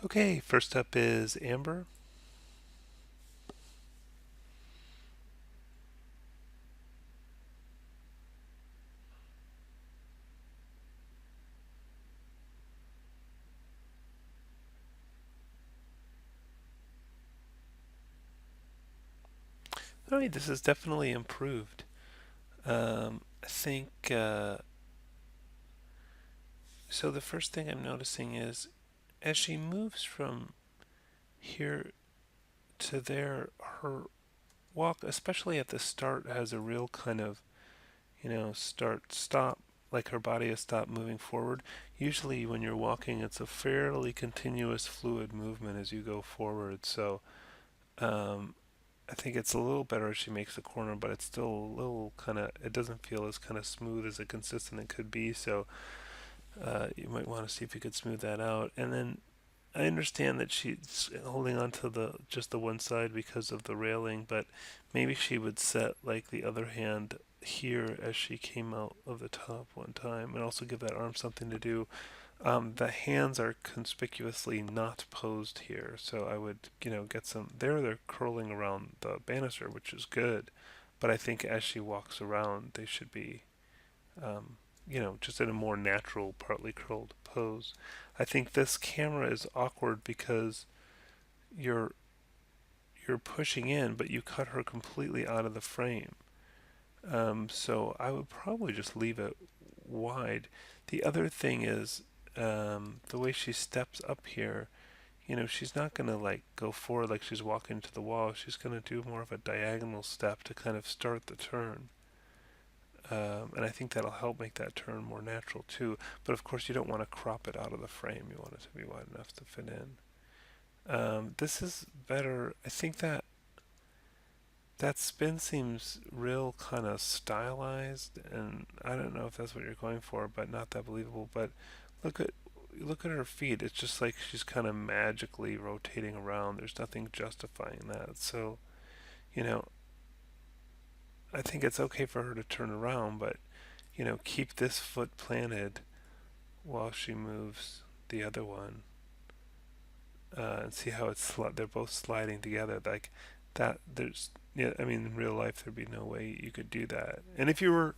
Okay, first up is Amber. All right, this is definitely improved. I think so. The first thing I'm noticing is as she moves from here to there, her walk, especially at the start, has a real kind of, start, stop, like her body has stopped moving forward. Usually, when you're walking, it's a fairly continuous, fluid movement as you go forward. So, um, I think it's a little better as she makes the corner, but it's still a little kind of, it doesn't feel as kind of smooth as it consistent it could be. So you might want to see if you could smooth that out. And then I understand that she's holding on to the just the one side because of the railing, but maybe she would set like the other hand here as she came out of the top one time, and also give that arm something to do. The hands are conspicuously not posed here, so I would, get some. There, they're curling around the banister, which is good, but I think as she walks around, they should be, um, just in a more natural, partly curled pose. I think this camera is awkward because you're you're pushing in, but you cut her completely out of the frame. So I would probably just leave it wide. The other thing is the way she steps up here. She's not going to like go forward like she's walking to the wall. She's going to do more of a diagonal step to kind of start the turn. And I think that'll help make that turn more natural too. But of course, you don't want to crop it out of the frame. You want it to be wide enough to fit in. This is better. I think that spin seems real kind of stylized, and I don't know if that's what you're going for, but not that believable. But look at look at her feet. It's just like she's kind of magically rotating around. There's nothing justifying that. So, you know, I think it's okay for her to turn around, but keep this foot planted while she moves the other one, and see how they're both sliding together like that. There's yeah, I mean, in real life, there'd be no way you could do that. And if you were,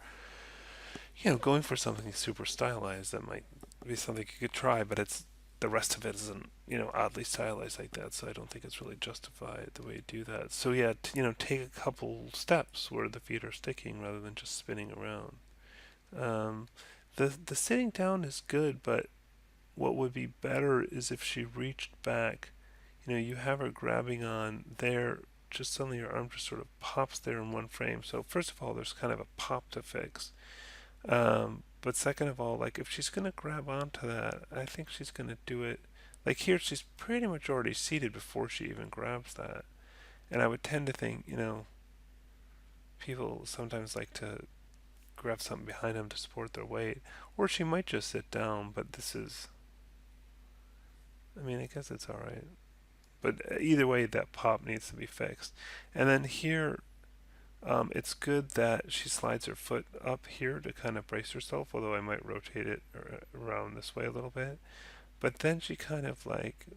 going for something super stylized, that might be something you could try. But it's the rest of it isn't, oddly stylized like that. So I don't think it's really justified the way you do that. So yeah, take a couple steps where the feet are sticking rather than just spinning around. Um, the sitting down is good, but what would be better is if she reached back. You have her grabbing on there. Just suddenly your arm just sort of pops there in one frame. So first of all, there's kind of a pop to fix. But second of all, like if she's gonna grab onto that, I think she's gonna do it. Like here, she's pretty much already seated before she even grabs that. And I would tend to think, people sometimes like to grab something behind them to support their weight, or she might just sit down. But this is, I mean, I guess it's all right. But either way, that pop needs to be fixed. And then here, it's good that she slides her foot up here to kind of brace herself, although I might rotate it around this way a little bit. But then she kind of like,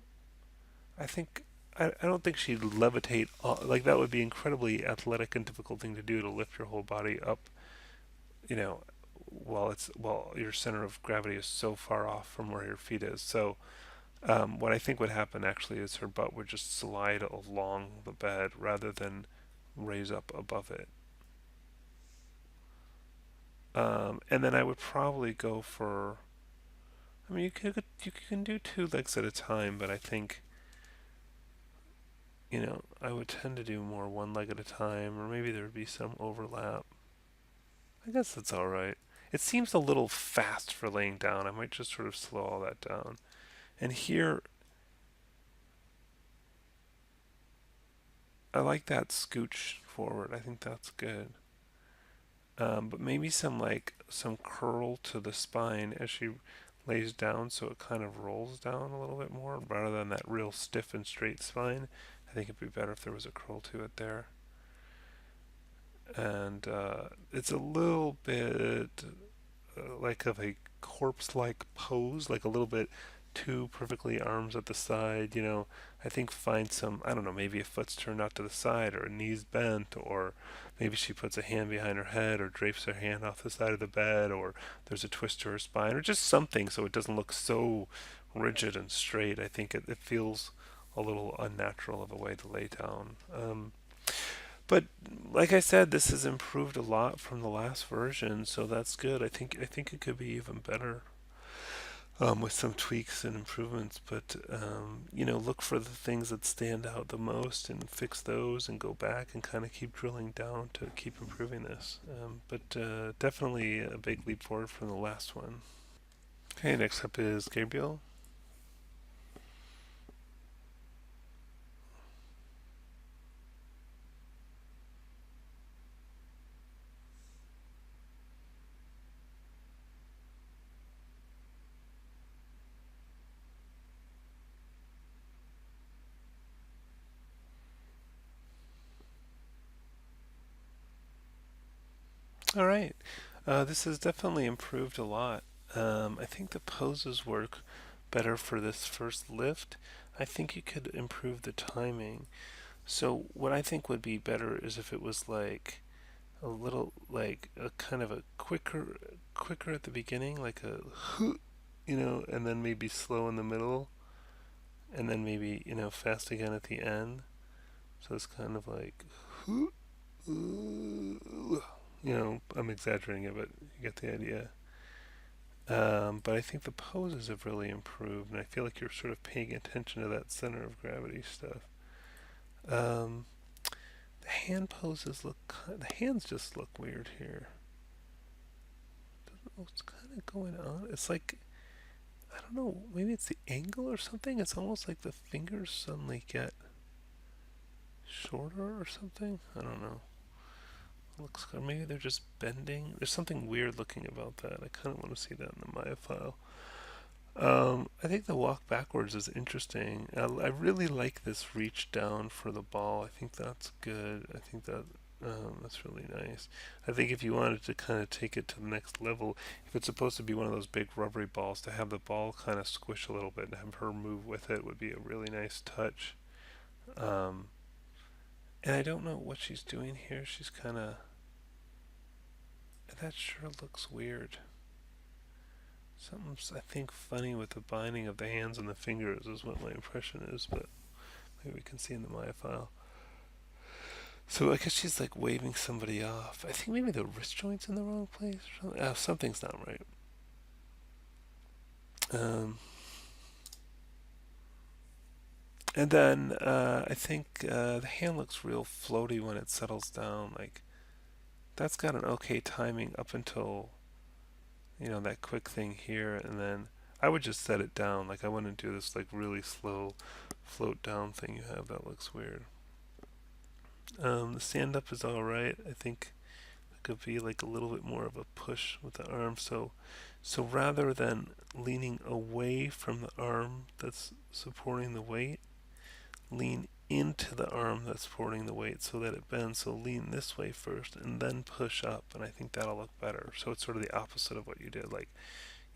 I think, I don't think she'd levitate. Like that would be incredibly athletic and difficult thing to do to lift your whole body up, you know, while your center of gravity is so far off from where your feet is. So what I think would happen actually is her butt would just slide along the bed rather than raise up above it. And then I would probably go for. I mean, you can do two legs at a time, but I think I would tend to do more one leg at a time, or maybe there would be some overlap. I guess that's all right. It seems a little fast for laying down. I might just sort of slow all that down. And here, I like that scooch forward. I think that's good. But maybe some curl to the spine as she lays down, so it kind of rolls down a little bit more rather than that real stiff and straight spine. I think it'd be better if there was a curl to it there. And it's a little bit like of a corpse-like pose, like a little bit two perfectly arms at the side, I think find some, I don't know, maybe a foot's turned out to the side or a knee's bent, or maybe she puts a hand behind her head or drapes her hand off the side of the bed, or there's a twist to her spine, or just something so it doesn't look so rigid and straight. I think it feels a little unnatural of a way to lay down. But like I said, this has improved a lot from the last version, so that's good. I think it could be even better with some tweaks and improvements. But look for the things that stand out the most and fix those, and go back and kind of keep drilling down to keep improving this. But definitely a big leap forward from the last one. Okay, next up is Gabriel. All right. This has definitely improved a lot. I think the poses work better for this first lift. I think you could improve the timing. So what I think would be better is if it was like a little, like a kind of a quicker at the beginning, like a and then maybe slow in the middle, and then maybe fast again at the end. So it's kind of like I'm exaggerating it, but you get the idea. But I think the poses have really improved, and I feel like you're sort of paying attention to that center of gravity stuff. Um, the hand poses the hands just look weird here. What's kind of going on? It's like, I don't know, maybe it's the angle or something. It's almost like the fingers suddenly get shorter or something. I don't know. Looks, maybe they're just bending. There's something weird looking about that. I kind of want to see that in the Maya file. I think the walk backwards is interesting. I really like this reach down for the ball. I think that's good. I think that's really nice. I think if you wanted to kind of take it to the next level, if it's supposed to be one of those big rubbery balls, to have the ball kind of squish a little bit and have her move with it would be a really nice touch. Um, and I don't know what she's doing here. She's kind of, that sure looks weird. Something's, I think, funny with the binding of the hands and the fingers is what my impression is, but maybe we can see in the Maya file. So I guess she's like waving somebody off. I think maybe the wrist joint's in the wrong place. Or something. Something's not right. Um, and then I think the hand looks real floaty when it settles down. Like that's got an okay timing up until that quick thing here, and then I would just set it down. Like I wouldn't do this like really slow float down thing you have. That looks weird. The stand up is all right. I think it could be like a little bit more of a push with the arm. So rather than leaning away from the arm that's supporting the weight, lean into the arm that's supporting the weight so that it bends. So lean this way first and then push up, and I think that'll look better. So it's sort of the opposite of what you did. Like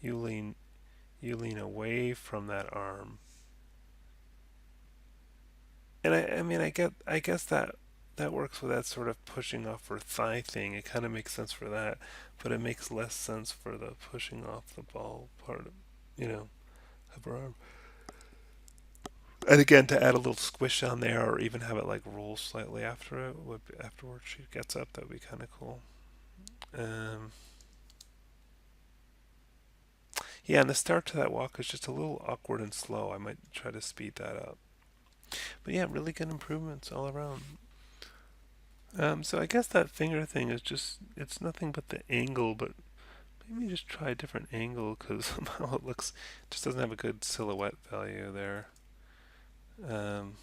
you lean you lean away from that arm. And I mean I guess that works with that sort of pushing off her thigh thing. It kind of makes sense for that, but it makes less sense for the pushing off the ball part of, you know, of her arm. And again, to add a little squish on there, or even have it like roll slightly after it, afterwards she gets up, that would be kind of cool. Um, yeah, and the start to that walk is just a little awkward and slow. I might try to speed that up. But yeah, really good improvements all around. So I guess that finger thing is just, it's nothing but the angle, but maybe just try a different angle because somehow it looks, just doesn't have a good silhouette value there. Um,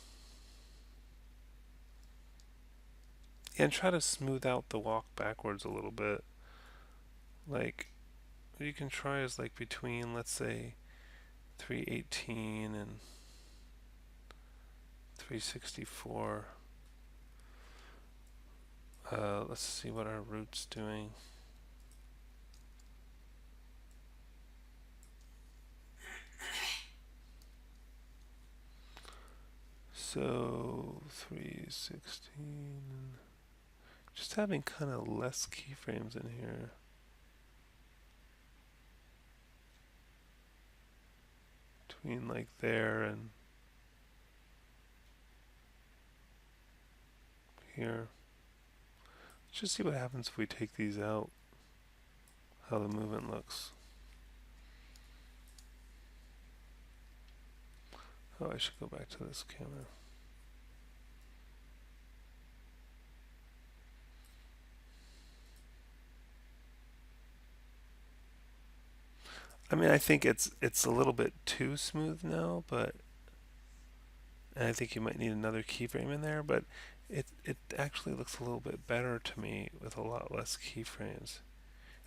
and try to smooth out the walk backwards a little bit. Like, what you can try is like between, let's say, 318 and 364. Let's see what our root's doing. So 316. Just having kind of less keyframes in here. Between like there and here. Let's just see what happens if we take these out. How the movement looks. Oh, I should go back to this camera. I mean, I think it's a little bit too smooth now, but and I think you might need another keyframe in there, but it actually looks a little bit better to me with a lot less keyframes,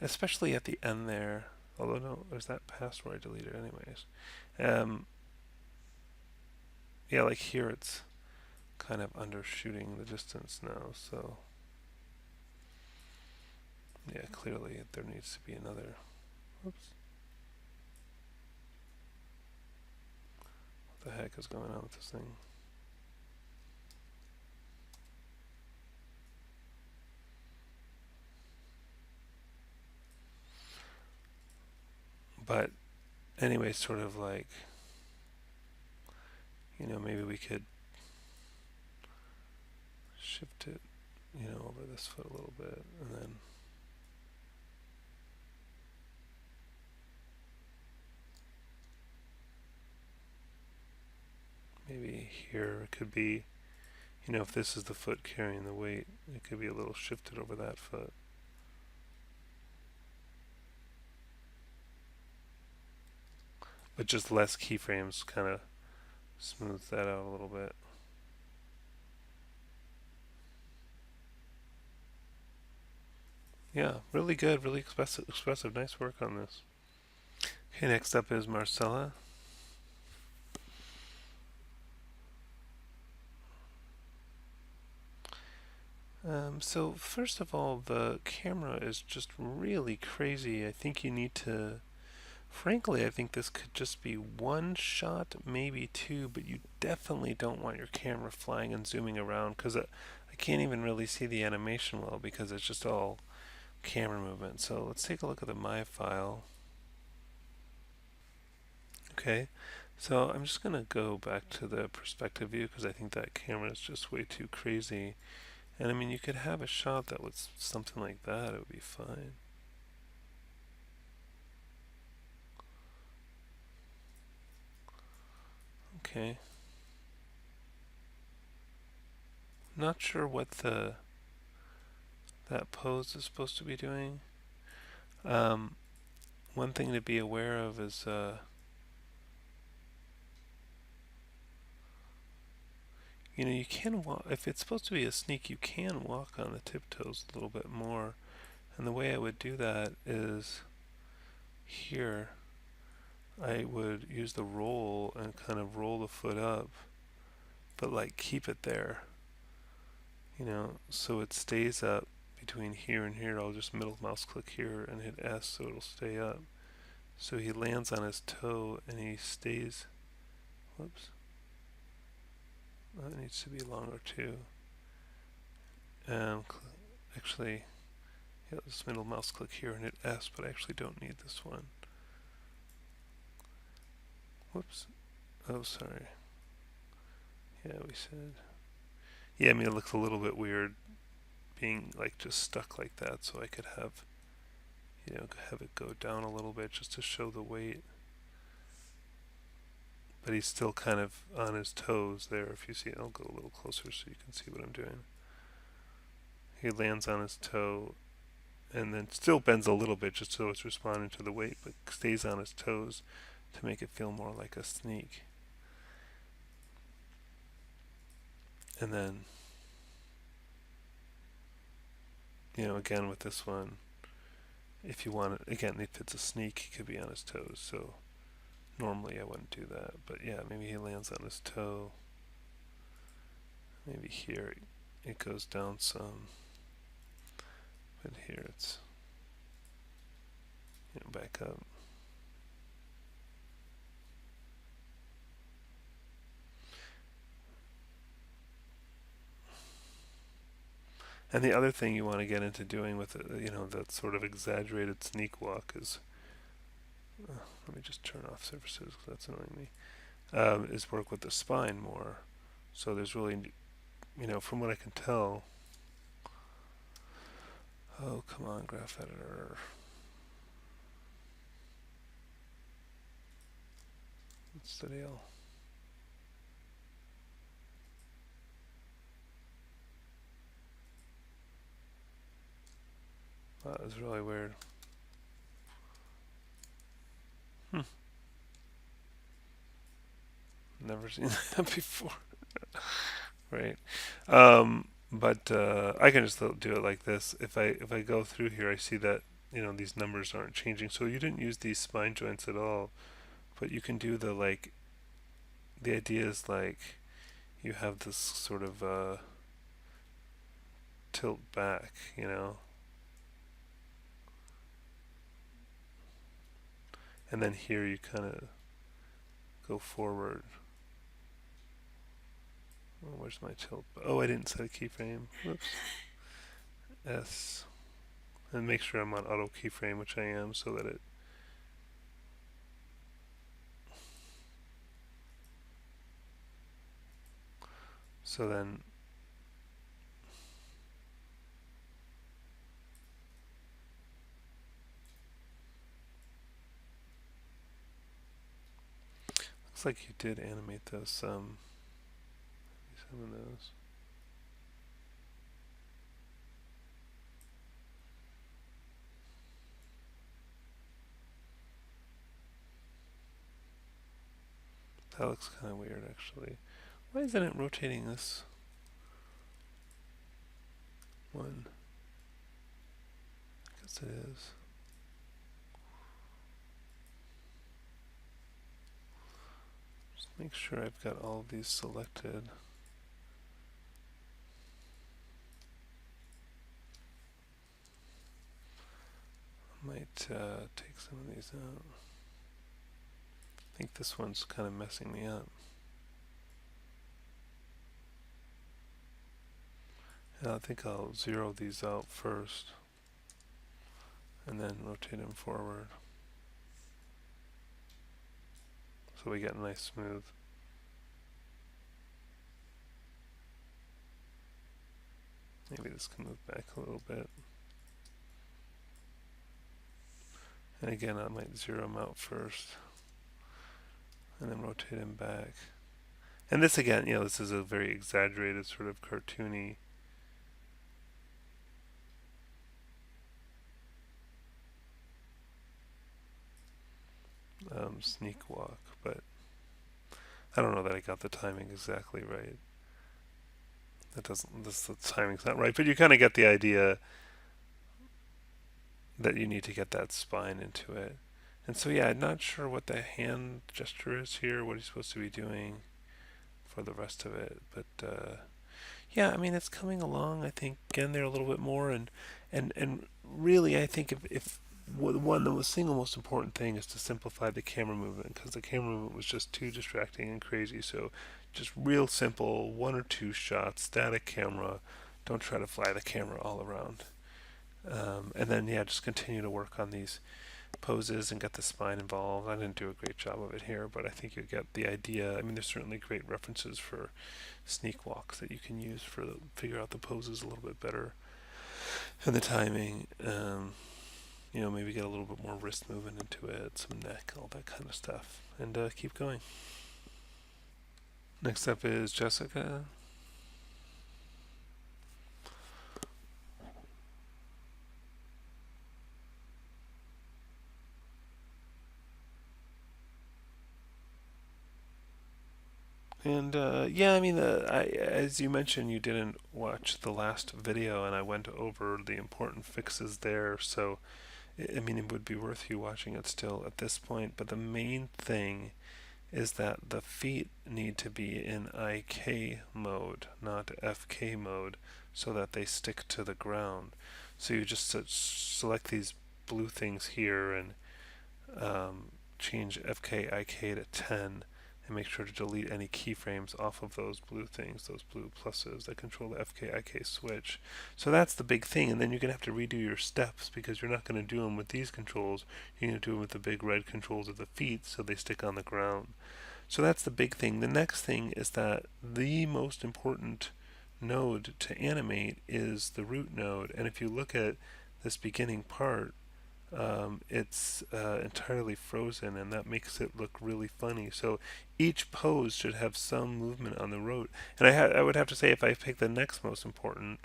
especially at the end there. Although no, there's that pass where I deleted anyways. Um, yeah, like here it's kind of undershooting the distance now, so yeah, clearly there needs to be another. Oops. What the heck is going on with this thing? But anyway, sort of like, maybe we could shift it, over this foot a little bit, and then maybe here it could be, if this is the foot carrying the weight, it could be a little shifted over that foot. But just less keyframes kind of smooths that out a little bit. Yeah, really good, really expressive. Nice work on this. Okay, next up is Marcela. So first of all, the camera is just really crazy. I think you need to, frankly, I think this could just be one shot, maybe two, but you definitely don't want your camera flying and zooming around because I can't even really see the animation well because it's just all camera movement. So let's take a look at the My file. Okay, so I'm just going to go back to the perspective view because I think that camera is just way too crazy. And I mean, you could have a shot that was something like that, it would be fine. Okay. Not sure what that pose is supposed to be doing. Um, One thing to be aware of is you can walk if it's supposed to be a sneak. You can walk on the tiptoes a little bit more, and the way I would do that is here. I would use the roll and kind of roll the foot up, but like keep it there, so it stays up between here and here. I'll just middle mouse click here and hit S so it'll stay up. So he lands on his toe and he stays. Whoops. That needs to be longer too. Um, Actually, yeah, just middle mouse click here and hit S, but I actually don't need this one. Whoops. Oh, sorry. Yeah, we said. Yeah, I mean, it looks a little bit weird being like just stuck like that, so I could have, have it go down a little bit just to show the weight. But he's still kind of on his toes there. If you see it, I'll go a little closer so you can see what I'm doing. He lands on his toe and then still bends a little bit just so it's responding to the weight, but stays on his toes to make it feel more like a sneak. And then, again with this one, if you want it, again, if it's a sneak, he could be on his toes. So normally I wouldn't do that, but yeah, maybe he lands on his toe. Maybe here it goes down some, but here it's back up. And the other thing you want to get into doing with it, that sort of exaggerated sneak walk is, let me just turn off surfaces because that's annoying me, is work with the spine more. So there's really, from what I can tell, oh, come on, graph editor. What's the deal? That was really weird. Never seen that before. Right. But I can just do it like this. If I go through here, I see that these numbers aren't changing. So you didn't use these spine joints at all, but you can do the idea is you have this sort of tilt back, and then here you kind of go forward. Oh, where's my tilt? Oh, I didn't set a keyframe. Whoops. S. And make sure I'm on auto keyframe, which I am, so that it. So then. Looks like you did animate those some of those. That looks kind of weird, actually. Why isn't it rotating this one? I guess it is. Just make sure I've got all of these selected. I might take some of these out. I think this one's kind of messing me up. And I think I'll zero these out first and then rotate them forward so we get a nice smooth. Maybe this can move back a little bit. And again, I might zero them out first and then rotate them back. And this again, this is a very exaggerated sort of cartoony sneak walk, but I don't know that I got the timing exactly right. The timing's not right, but you kind of get the idea that you need to get that spine into it. And so, yeah, I'm not sure what the hand gesture is here, what he's supposed to be doing for the rest of it, but yeah, I mean, it's coming along. I think getting there a little bit more, and really, I think if the single most important thing is to simplify the camera movement, because the camera movement was just too distracting and crazy. So, just real simple, one or two shots, static camera. Don't try to fly the camera all around. And then, yeah, just continue to work on these poses and get the spine involved. I didn't do a great job of it here, but I think you get the idea. I mean, there's certainly great references for sneak walks that you can use for figure out the poses a little bit better and the timing. Maybe get a little bit more wrist movement into it, some neck, all that kind of stuff, and keep going. Next up is Jessica. And yeah, I mean, as you mentioned, you didn't watch the last video, and I went over the important fixes there. So, I mean, it would be worth you watching it still at this point. But the main thing is that the feet need to be in IK mode, not FK mode, so that they stick to the ground. So you just select these blue things here and change FK IK to 10, and make sure to delete any keyframes off of those blue things, those blue pluses that control the FK-IK switch. So that's the big thing, and then you're going to have to redo your steps because you're not going to do them with these controls. You're going to do them with the big red controls of the feet so they stick on the ground. So that's the big thing. The next thing is that the most important node to animate is the root node, and if you look at this beginning part, it's entirely frozen, and that makes it look really funny. So each pose should have some movement on the road. And I would have to say, if I pick the next most important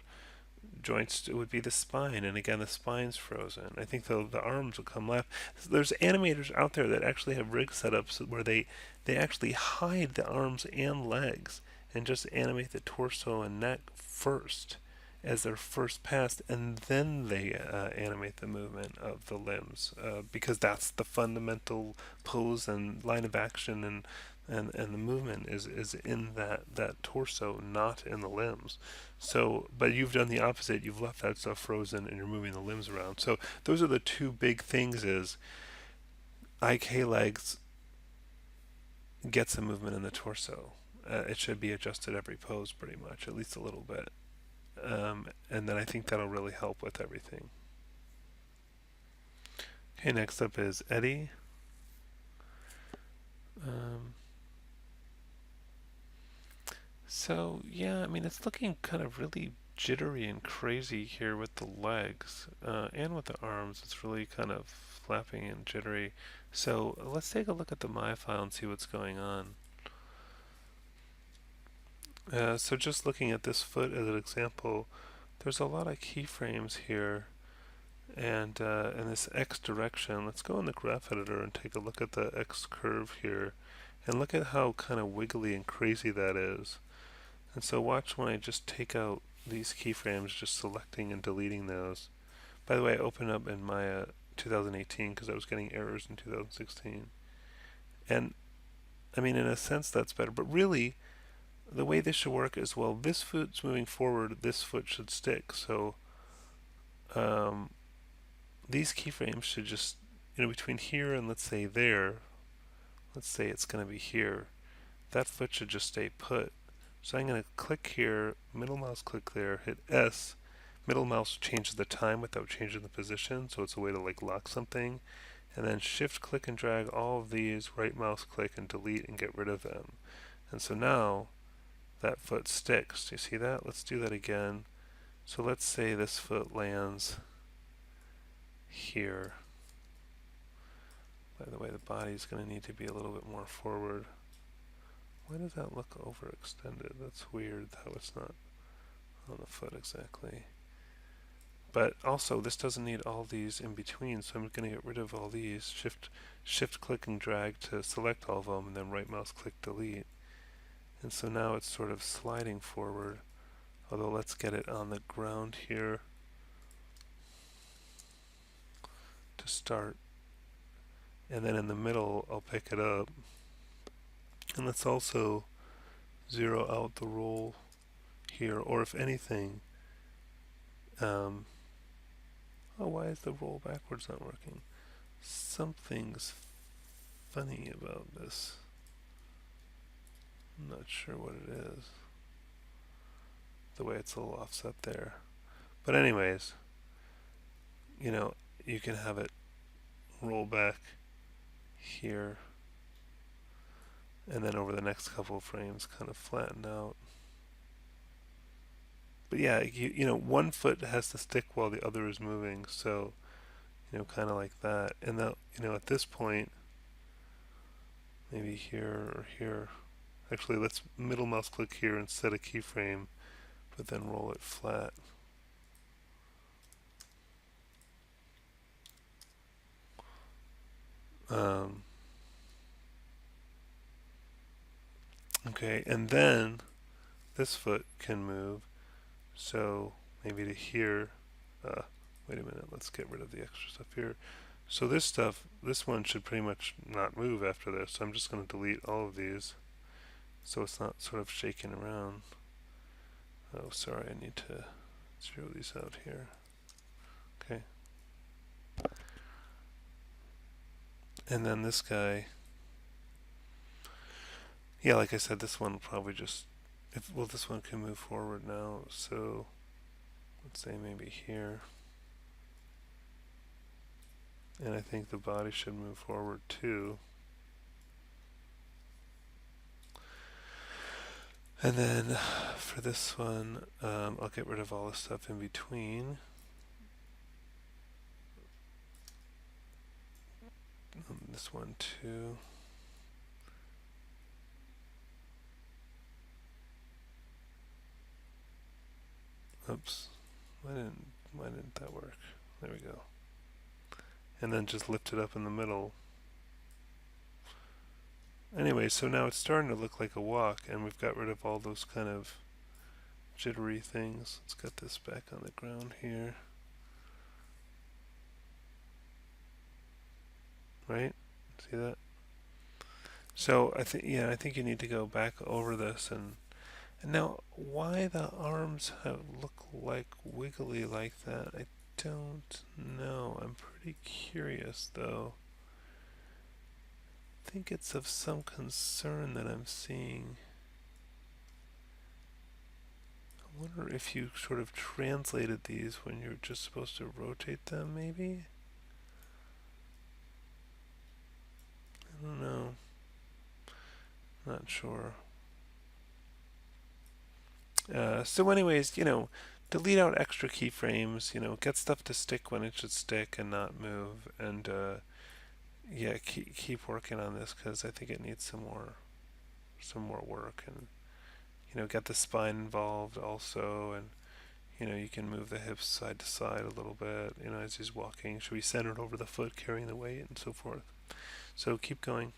joints, it would be the spine. And again, the spine's frozen. I think the arms will come left. There's animators out there that actually have rig setups where they actually hide the arms and legs and just animate the torso and neck first as their first pass, and then they animate the movement of the limbs because that's the fundamental pose and line of action, and the movement is in that torso, not in the limbs. So, but you've done the opposite. You've left that stuff frozen and you're moving the limbs around. So those are the two big things: is IK legs gets a movement in the torso. It should be adjusted every pose pretty much, at least a little bit. And then I think that'll really help with everything. Okay, next up is Eddie. So yeah, I mean, it's looking kind of really jittery and crazy here with the legs and with the arms. It's really kind of flapping and jittery. So let's take a look at the My file and see what's going on. So just looking at this foot as an example, there's a lot of keyframes here, and in this X direction. Let's go in the graph editor and take a look at the X curve here, and look at how kind of wiggly and crazy that is. And so watch when I just take out these keyframes, just selecting and deleting those. By the way, I opened up in Maya 2018 because I was getting errors in 2016. And I mean, in a sense, that's better. But really, the way this should work is, well, this foot's moving forward, this foot should stick. So these keyframes should just, between here and let's say there, let's say it's going to be here, that foot should just stay put. So I'm going to click here, middle mouse click there, hit S. Middle mouse changes the time without changing the position, so it's a way to like lock something. And then shift click and drag all of these, right mouse click and delete and get rid of them. And so now that foot sticks. Do you see that? Let's do that again. So let's say this foot lands here. By the way, the body's going to need to be a little bit more forward. Why does that look overextended? That's weird how it's not on the foot exactly. But also, this doesn't need all these in between, so I'm going to get rid of all these. Shift click and drag to select all of them, and then right mouse click delete. And so now it's sort of sliding forward, although let's get it on the ground here to start. And then in the middle, I'll pick it up. And let's also zero out the roll here, or if anything, oh, why is the roll backwards not working? Something's funny about this. I'm not sure what it is. The way it's a little offset there. But anyways, you can have it roll back here, and then over the next couple of frames kind of flatten out. But yeah, one foot has to stick while the other is moving, so kind of like that. And that, at this point, maybe here or here. Actually, let's middle mouse click here and set a keyframe, but then roll it flat. Okay, and then this foot can move, so maybe to here. Wait a minute, let's get rid of the extra stuff here. So this one should pretty much not move after this, so I'm just going to delete all of these so it's not sort of shaking around. Oh, sorry, I need to zero these out here. Okay. And then this guy, Yeah, like I said, this one probably just, if, well, this one can move forward now, so let's say maybe here. And I think the body should move forward too. And then for this one, I'll get rid of all the stuff in between. This one too. Oops. Why didn't that work? There we go. And then just lift it up in the middle. Anyway, so now it's starting to look like a walk, and we've got rid of all those kind of jittery things. Let's get this back on the ground here. Right? See that? So I think you need to go back over this and now why the arms look like wiggly like that, I don't know. I'm pretty curious though. I think it's of some concern that I'm seeing. I wonder if you sort of translated these when you're just supposed to rotate them, maybe? I don't know. Not sure. So anyways, delete out extra keyframes, get stuff to stick when it should stick and not move. And yeah, keep working on this because I think it needs some more work. And, get the spine involved also. And, you can move the hips side to side a little bit, as he's walking. Should be centered over the foot, carrying the weight and so forth. So keep going.